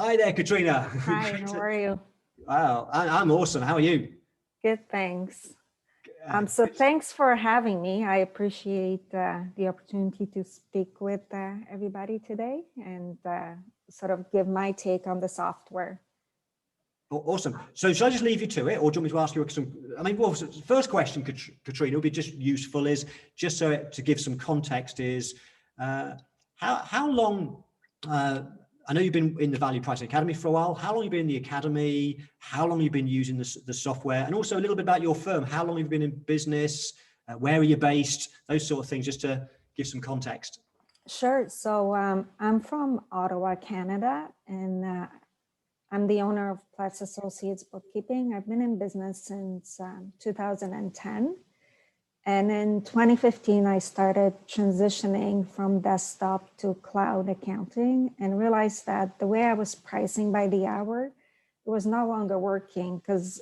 Hi there, Katryna. Hi, how are you? Wow, I'm awesome. How are you? Good, thanks. So thanks for having me. I appreciate the opportunity to speak with everybody today and sort of give my take on the software. Awesome. So should I just leave you to it, or do you want me to ask you some? I mean, well, first question, Katryna, would be just useful is just so to give some context is how long. I know you've been in the Value Pricing Academy for a while. How long have you been in the academy? How long have you been using the software? And also a little bit about your firm. How long have you been in business? Where are you based? Those sort of things, just to give some context. Sure. So I'm from Ottawa, Canada, and I'm the owner of Price Associates Bookkeeping. I've been in business since 2010. And in 2015, I started transitioning from desktop to cloud accounting and realized that the way I was pricing by the hour, it was no longer working because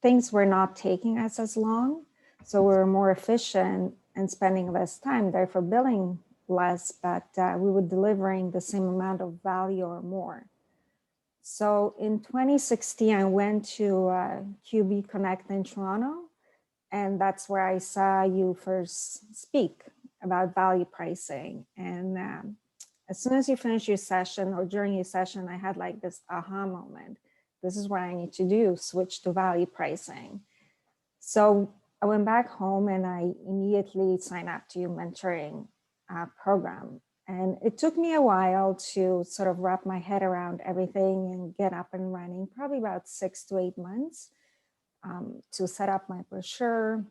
things were not taking us as long. So we were more efficient and spending less time, therefore billing less, but we were delivering the same amount of value or more. So in 2016, I went to QB Connect in Toronto. And that's where I saw you first speak about value pricing. And as soon as you finish your session or during your session, I had like this aha moment. This is what I need to do, switch to value pricing. So I went back home and I immediately signed up to your mentoring program. And it took me a while to sort of wrap my head around everything and get up and running, probably about 6 to 8 months. To set up my brochure,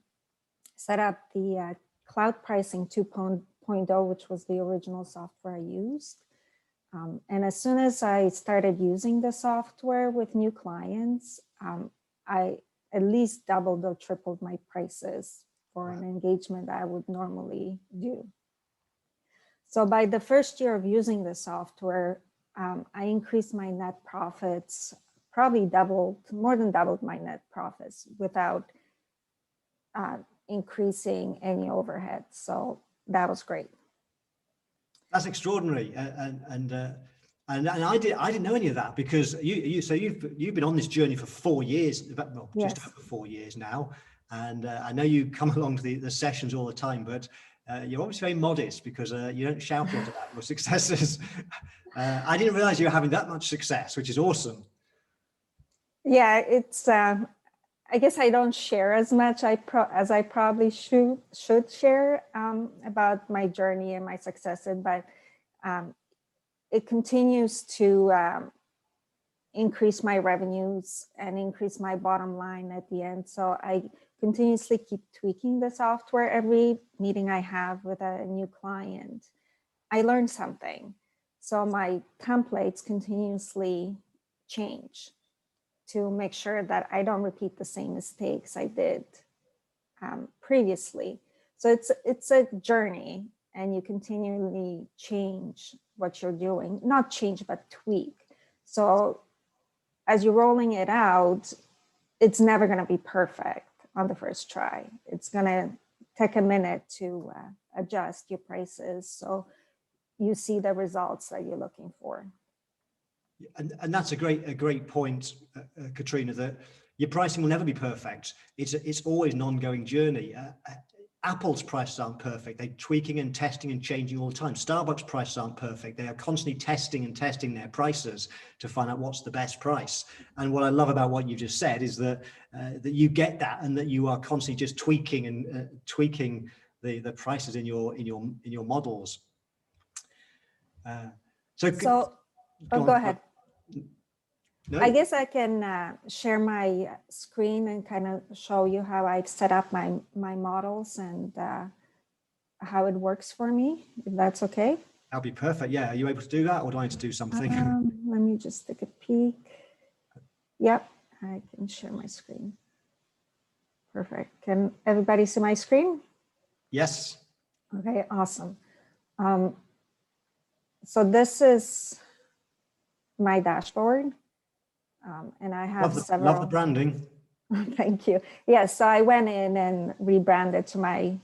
set up the cloud pricing 2.0, which was the original software I used. And as soon as I started using the software with new clients, I at least doubled or tripled my prices for an engagement that I would normally do. So by the first year of using the software, I increased my net profits, probably more than doubled my net profits without increasing any overhead. So that was great. That's extraordinary, and I didn't know any of that because you've been on this journey for 4 years, well, Yes. just over 4 years now, and I know you come along to the sessions all the time, but you're obviously very modest because you don't shout a lot about your successes. I didn't realize you were having that much success, which is awesome. Yeah, it's. I guess I don't share as much as I probably should share about my journey and my successes, but it continues to increase my revenues and increase my bottom line at the end. So I continuously keep tweaking the software. Every meeting I have with a new client, I learn something. So my templates continuously change to make sure that I don't repeat the same mistakes I did previously. So it's a journey, and you continually change what you're doing, not change, but tweak. So as you're rolling it out, it's never going to be perfect on the first try. It's going to take a minute to adjust your prices so you see the results that you're looking for. And that's a great point, Katryna, that your pricing will never be perfect. It's always an ongoing journey. Apple's prices aren't perfect. They're tweaking and testing and changing all the time. Starbucks prices aren't perfect. They are constantly testing their prices to find out what's the best price. And what I love about what you just said is that that you get that, and that you are constantly just tweaking and tweaking the prices in your models. Go ahead. No? I guess I can share my screen and kind of show you how I've set up my models and how it works for me, if that's okay. That'll be perfect. Yeah. Are you able to do that, or do I need to do something? Let me just take a peek. Yep, I can share my screen. Perfect. Can everybody see my screen? Yes. Okay, awesome. So this is my dashboard. And I have several. Love the branding. Thank you. Yes, so I went in and rebranded to my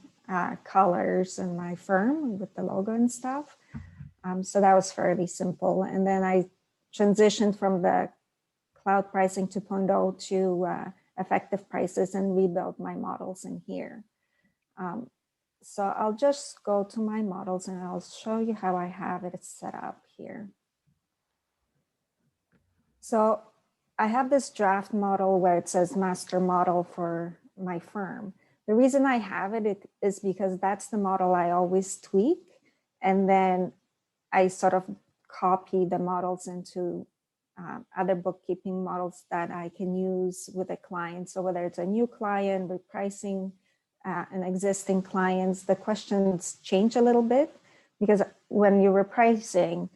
colors and my firm with the logo and stuff. So that was fairly simple. And then I transitioned from the Cloud Pricing 2.0 to effective prices and rebuild my models in here. So I'll just go to my models and I'll show you how I have it set up here. So I have this draft model where it says master model for my firm. The reason I have it is because that's the model I always tweak. And then I sort of copy the models into other bookkeeping models that I can use with a client. So whether it's a new client, repricing an existing clients, the questions change a little bit, because when you're repricing,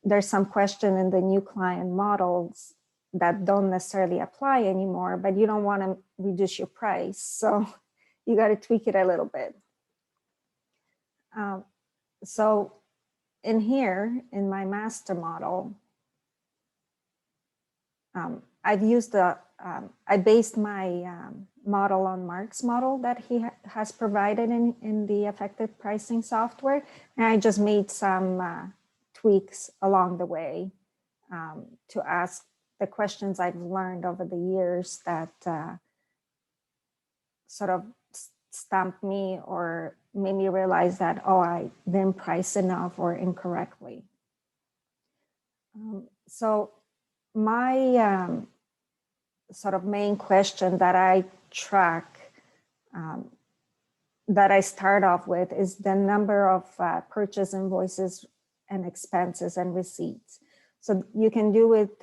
there's some question in the new client models that don't necessarily apply anymore, but you don't want to reduce your price. So you got to tweak it a little bit. So in here, in my master model, I've used I based my model on Mark's model that he has provided in the effective pricing software. And I just made some tweaks along the way to ask the questions I've learned over the years that sort of stumped me or made me realize that, oh, I didn't price enough or incorrectly. So my sort of main question that I track, that I start off with, is the number of purchase invoices and expenses and receipts. So you can do it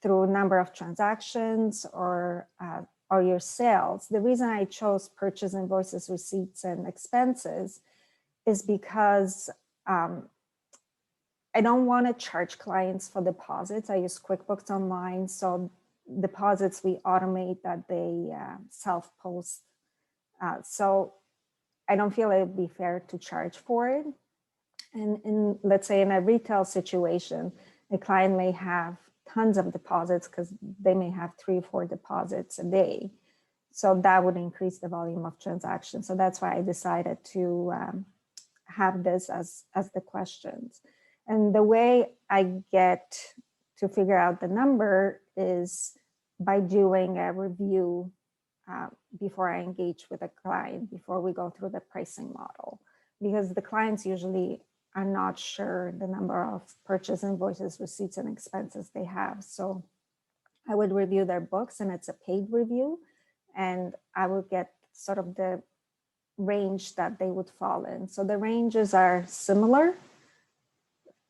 through number of transactions or your sales. The reason I chose purchase invoices, receipts, and expenses is because I don't want to charge clients for deposits. I use QuickBooks Online, so deposits we automate that they self-post. So I don't feel it would be fair to charge for it. And let's say in a retail situation, a client may have tons of deposits because they may have 3 or 4 deposits a day. So that would increase the volume of transactions. So that's why I decided to have this as the questions. And the way I get to figure out the number is by doing a review before I engage with a client, before we go through the pricing model, because the clients usually are not sure the number of purchase invoices, receipts, and expenses they have. So I would review their books, and it's a paid review, and I would get sort of the range that they would fall in. So the ranges are similar,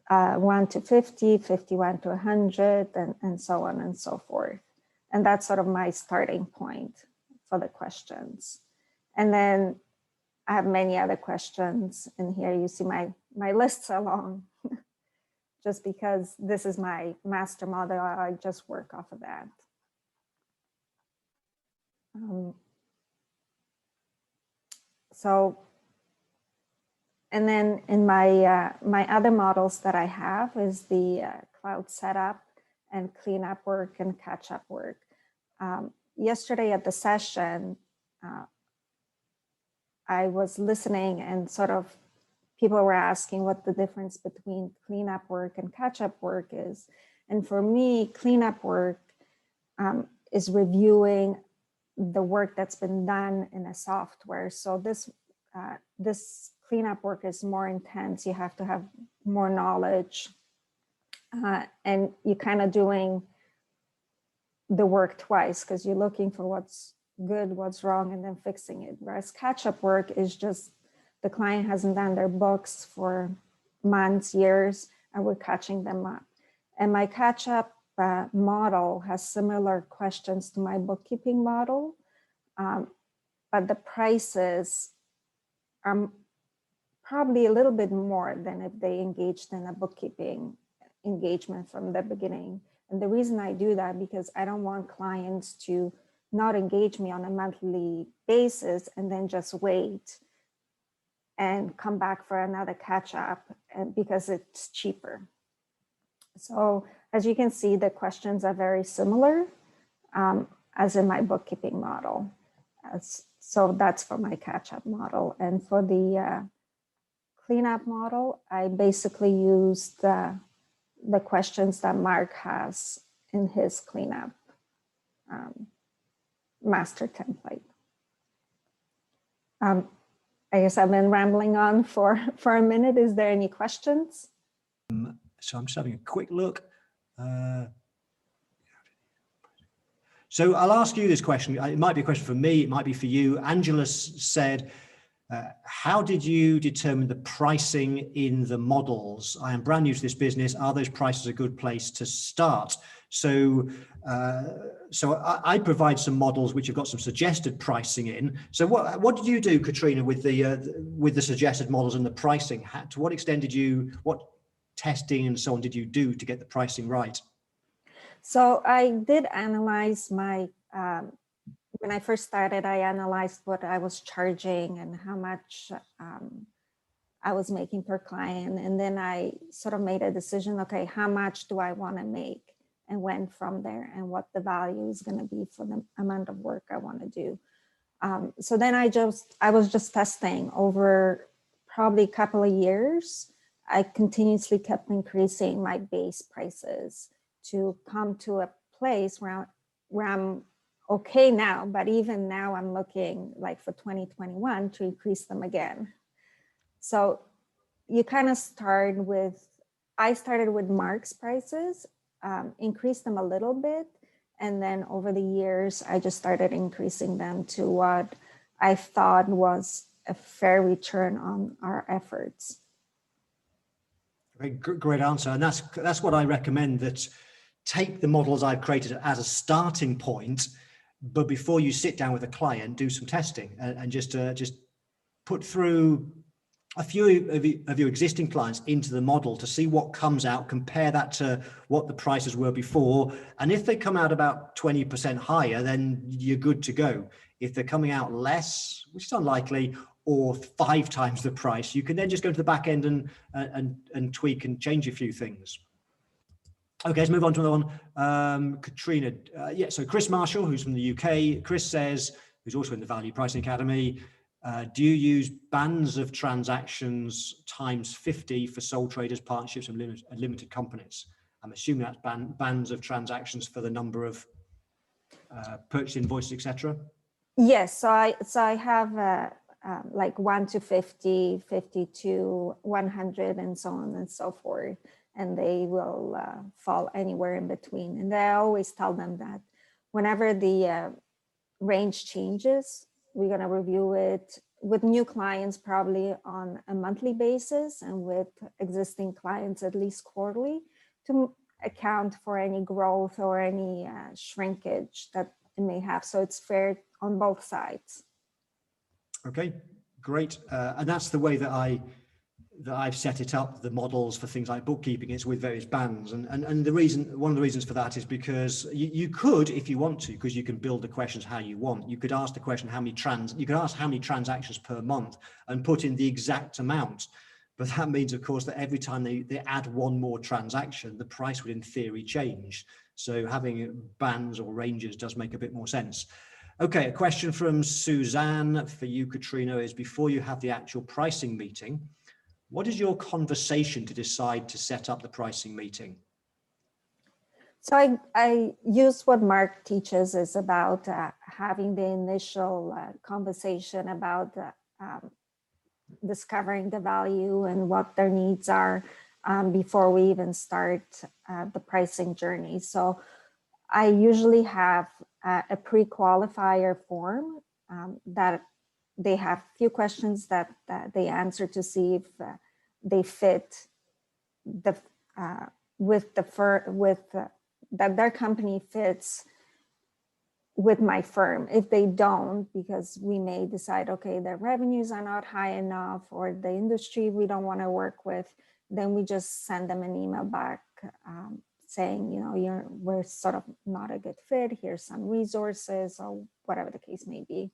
1 to 50, 51 to 100, and so on and so forth. And that's sort of my starting point for the questions. And then I have many other questions in here. You see my lists are long, just because this is my master model. I just work off of that. And then in my other models that I have is the cloud setup and cleanup work and catch-up work. Yesterday at the session, I was listening, and sort of people were asking what the difference between cleanup work and catch-up work is. And for me, cleanup work is reviewing the work that's been done in a software. So this cleanup work is more intense. You have to have more knowledge, and you're kind of doing the work twice because you're looking for what's good, what's wrong, and then fixing it. Whereas catch-up work is just the client hasn't done their books for months, years, and we're catching them up. And my catch-up model has similar questions to my bookkeeping model, but the prices are probably a little bit more than if they engaged in a bookkeeping engagement from the beginning. And the reason I do that, because I don't want clients to not engage me on a monthly basis and then just wait and come back for another catch up because it's cheaper. So as you can see, the questions are very similar as in my bookkeeping model. So that's for my catch-up model. And for the cleanup model, I basically used the questions that Mark has in his cleanup master template. I guess I've been rambling on for a minute. Is there any questions? So I'm just having a quick look. So I'll ask you this question. It might be a question for me, it might be for you. Angela said, how did you determine the pricing in the models? I am brand new to this business. Are those prices a good place to start? So, I provide some models which have got some suggested pricing in. So what did you do, Katryna, with the suggested models and the pricing? To what extent what testing and so on did you do to get the pricing right? So I did analyze my, when I first started, I analyzed what I was charging and how much I was making per client. And then I sort of made a decision, okay, how much do I want to make? And went from there, and what the value is going to be for the amount of work I want to do. So then I was just testing over probably a couple of years. I continuously kept increasing my base prices to come to a place where I'm okay now, but even now I'm looking like for 2021 to increase them again. So you kind of start with, I started with Mark's prices, increased them a little bit. And then over the years, I just started increasing them to what I thought was a fair return on our efforts. Great answer. And that's what I recommend, that take the models I've created as a starting point, but before you sit down with a client, do some testing and just put through a few of your existing clients into the model to see what comes out, compare that to what the prices were before. And if they come out about 20% higher, then you're good to go. If they're coming out less, which is unlikely, or 5 times the price, you can then just go to the back end and tweak and change a few things. Okay, let's move on to another one. Katryna, so Chris Marshall, who's from the UK, Chris says, who's also in the Value Pricing Academy, do you use bands of transactions times 50 for sole traders, partnerships, and limited companies? I'm assuming that's bands of transactions for the number of purchase invoices, etc. Yes, so I have like 1 to 50, 50 to 100, and so on and so forth. And they will fall anywhere in between. And I always tell them that whenever the range changes, we're going to review it with new clients probably on a monthly basis, and with existing clients at least quarterly, to account for any growth or any shrinkage that it may have. So it's fair on both sides. Okay, great. And that's the way that I've set it up, the models for things like bookkeeping. It's with various bands, and one of the reasons for that is because you could, if you want to, because you can build the questions how you want. You could ask the question how many transactions per month and put in the exact amount. But that means, of course, that every time they add one more transaction, the price would in theory change. So having bands or ranges does make a bit more sense. Okay, a question from Suzanne for you, Katryna, is before you have the actual pricing meeting, what is your conversation to decide to set up the pricing meeting? So I use what Mark teaches, is about having the initial conversation about discovering the value and what their needs are before we even start the pricing journey. So I usually have a pre-qualifier form that they have a few questions that they answer to see if they fit that their company fits with my firm. If they don't, because we may decide, okay, their revenues are not high enough, or the industry we don't want to work with, then we just send them an email back saying, we're sort of not a good fit. Here's some resources, or whatever the case may be.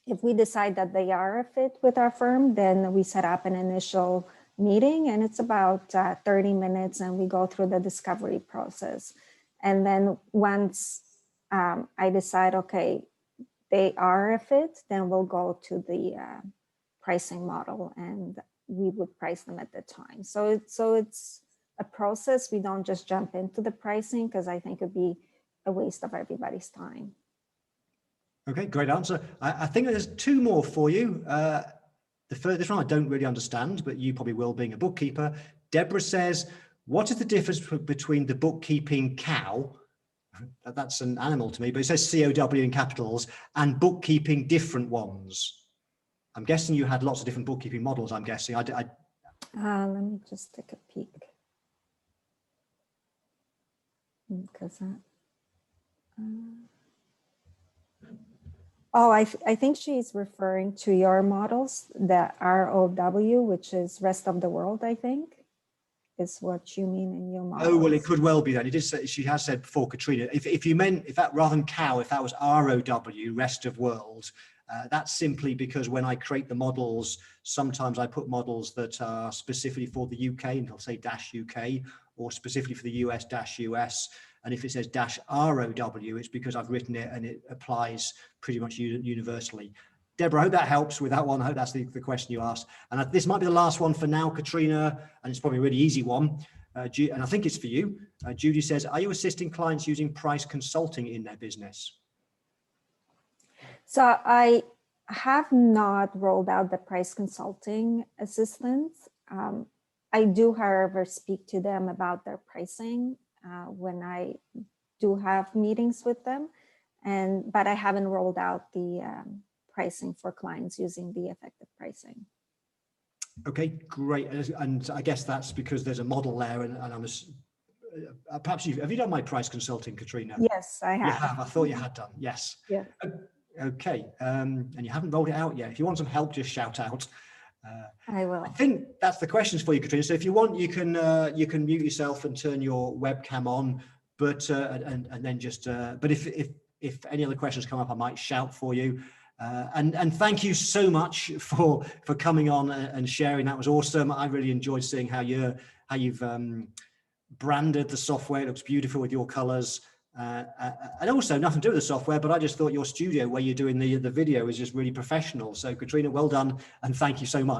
If we decide that they are a fit with our firm, then we set up an initial meeting, and it's about 30 minutes, and we go through the discovery process. And then once I decide, okay, they are a fit, then we'll go to the pricing model, and we would price them at the time. So it's a process. We don't just jump into the pricing, because I think it'd be a waste of everybody's time. Okay, great answer. I think there's two more for you. This one I don't really understand, but you probably will, being a bookkeeper. Deborah says, what is the difference between the bookkeeping cow, that's an animal to me, but it says COW in capitals, and bookkeeping different ones? I'm guessing you had lots of different bookkeeping models, I'm guessing. Let me just take a peek. Because I think she's referring to your models, the ROW, which is rest of the world, I think, is what you mean in your models. Oh, well, it could well be then. It is, she has said before, Katryna, if you meant, if that rather than cow, if that was ROW, rest of world, that's simply because when I create the models, sometimes I put models that are specifically for the UK, and I'll say -UK, or specifically for the US -US. And if it says -ROW, it's because I've written it and it applies pretty much universally. Deborah, I hope that helps with that one. I hope that's the question you asked. And this might be the last one for now, Katryna, and it's probably a really easy one. And I think it's for you. Judy says, are you assisting clients using price consulting in their business? So I have not rolled out the price consulting assistance. I do, however, speak to them about their pricing when I do have meetings with them, but I haven't rolled out the pricing for clients using the effective pricing. Okay, great. And I guess that's because there's a model there, and I'm perhaps have you done my price consulting, Katryna? Yes, I have. You have. I thought you had done. Yes. Yeah. Okay. And you haven't rolled it out yet. If you want some help, just shout out. I will. I think that's the questions for you, Katryna. So if you want, you can mute yourself and turn your webcam on, but and then just. But if any other questions come up, I might shout for you. And thank you so much for coming on and sharing. That was awesome. I really enjoyed seeing how you've branded the software. It looks beautiful with your colors. And also nothing to do with the software, but I just thought your studio where you're doing the video is just really professional. So Katryna, well done, and thank you so much.